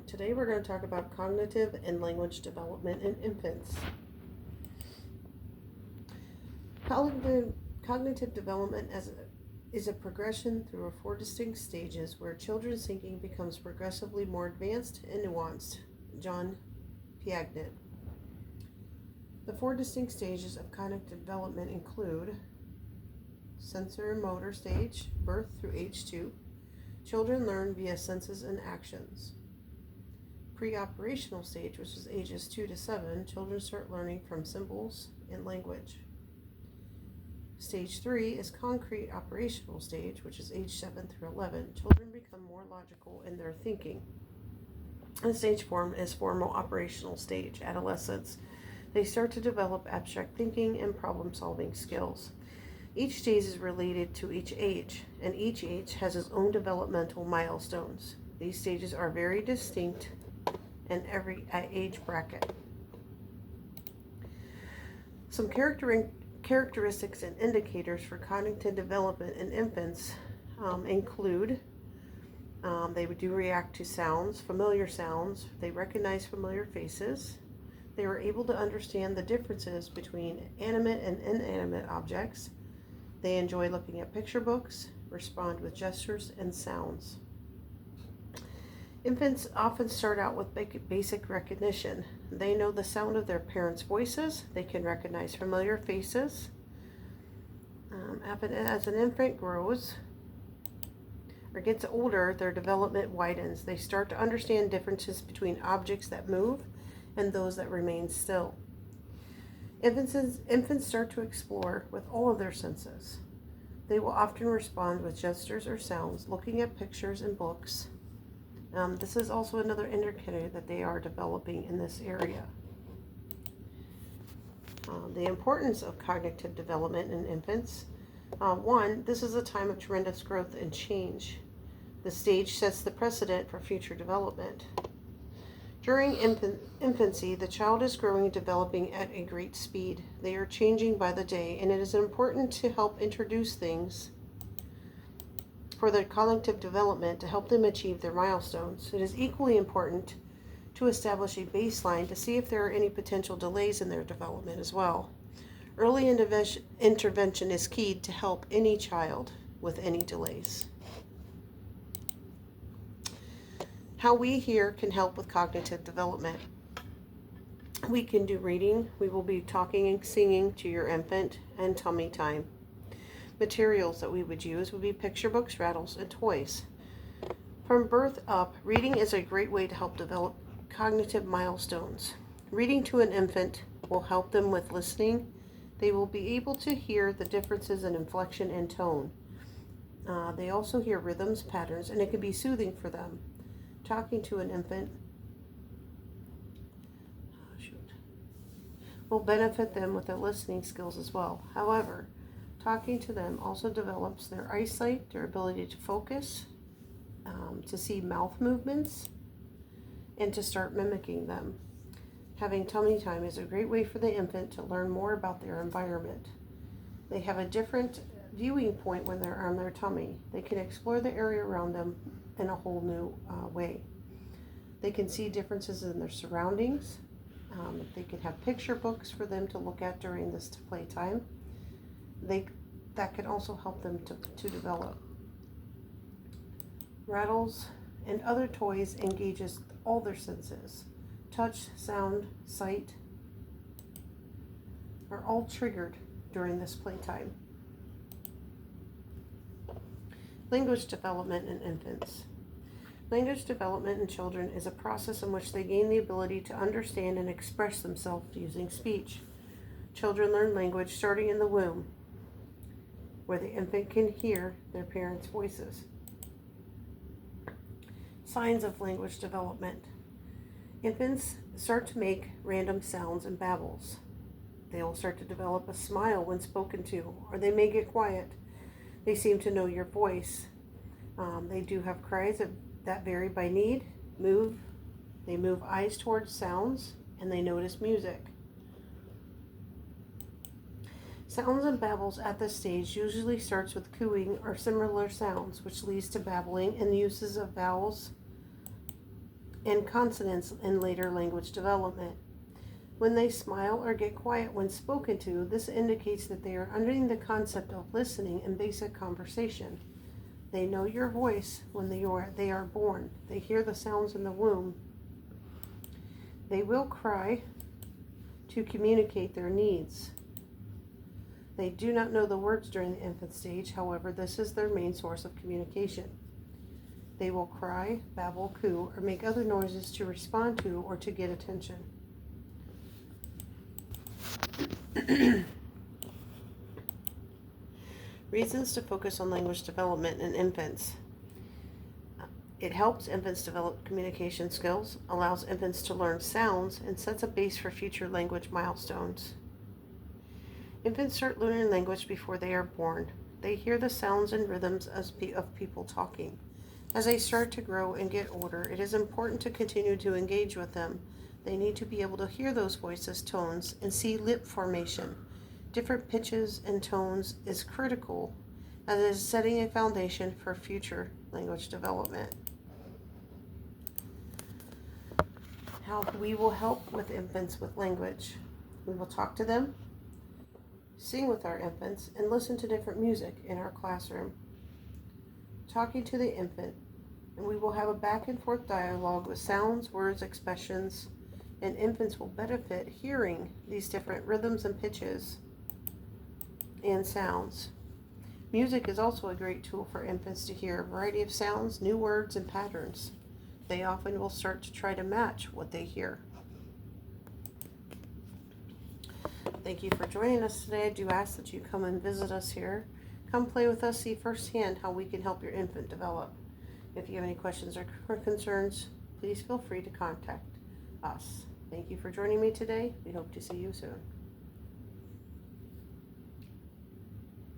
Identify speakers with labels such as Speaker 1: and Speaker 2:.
Speaker 1: Today we're going to talk about cognitive and language development in infants. Cognitive development is a progression through four distinct stages where children's thinking becomes progressively more advanced and nuanced. John Piaget. The four distinct stages of cognitive development include sensor and motor stage, birth through age 2. Children learn via senses and actions. Pre-operational stage, which is ages 2 to 7, children start learning from symbols and language. Stage 3 is concrete operational stage, which is age 7 through 11. Children become more logical in their thinking. And stage 4 is formal operational stage, adolescence. They start to develop abstract thinking and problem-solving skills. Each stage is related to each age, and each age has its own developmental milestones. These stages are very distinct in every age bracket. Some characteristics and indicators for cognitive development in infants include they do react to sounds, familiar sounds. They recognize familiar faces. They are able to understand the differences between animate and inanimate objects. They enjoy looking at picture books, respond with gestures and sounds. Infants often start out with basic recognition. They know the sound of their parents' voices. They can recognize familiar faces. As an infant grows or gets older, their development widens. They start to understand differences between objects that move and those that remain still. Infants start to explore with all of their senses. They will often respond with gestures or sounds, looking at pictures and books. This is also another indicator that they are developing in this area. The importance of cognitive development in infants. One, this is a time of tremendous growth and change. The stage sets the precedent for future development. During infancy, the child is growing and developing at a great speed. They are changing by the day, and it is important to help introduce things for their cognitive development to help them achieve their milestones. It is equally important to establish a baseline to see if there are any potential delays in their development as well. Early intervention is key to help any child with any delays. How we here can help with cognitive development. We can do reading. We will be talking and singing to your infant and tummy time. Materials that we would use would be picture books, rattles, and toys. From birth up, reading is a great way to help develop cognitive milestones. Reading to an infant will help them with listening. They will be able to hear the differences in inflection and tone. They also hear rhythms, patterns, and it can be soothing for them. Talking to an infant will benefit them with their listening skills as well. However, talking to them also develops their eyesight, their ability to focus, to see mouth movements, and to start mimicking them. Having tummy time is a great way for the infant to learn more about their environment. They have a different viewing point when they're on their tummy. They can explore the area around them in a whole new way. They can see differences in their surroundings. They can have picture books for them to look at during this playtime. That can also help them to develop. Rattles and other toys engages all their senses. Touch, sound, sight are all triggered during this playtime. Language development in infants. Language development in children is a process in which they gain the ability to understand and express themselves using speech. Children learn language starting in the womb, where the infant can hear their parents' voices. Signs of language development. Infants start to make random sounds and babbles. They will start to develop a smile when spoken to, or they may get quiet. They seem to know your voice. They do have cries that vary by need. They move eyes towards sounds, and they notice music. Sounds and babbles at this stage usually starts with cooing or similar sounds, which leads to babbling and uses of vowels and consonants in later language development. When they smile or get quiet when spoken to, this indicates that they are understanding the concept of listening in basic conversation. They know your voice when they are born. They hear the sounds in the womb. They will cry to communicate their needs. They do not know the words during the infant stage, however, this is their main source of communication. They will cry, babble, coo, or make other noises to respond to or to get attention. Reasons to focus on language development in infants. It helps infants develop communication skills, allows infants to learn sounds, and sets a base for future language milestones. Infants start learning language before they are born. They hear the sounds and rhythms of people talking. As they start to grow and get older, it is important to continue to engage with them. They need to be able to hear those voices, tones, and see lip formation. Different pitches and tones is critical as it is setting a foundation for future language development. How we will help with infants with language. We will talk to them, sing with our infants, and listen to different music in our classroom. Talking to the infant, and we will have a back and forth dialogue with sounds, words, expressions, and infants will benefit hearing these different rhythms and pitches and sounds. Music is also a great tool for infants to hear a variety of sounds, new words, and patterns. They often will start to try to match what they hear. Thank you for joining us today. I do ask that you come and visit us here. Come play with us, see firsthand how we can help your infant develop. If you have any questions or concerns, please feel free to contact us. Thank you for joining me today. We hope to see you soon.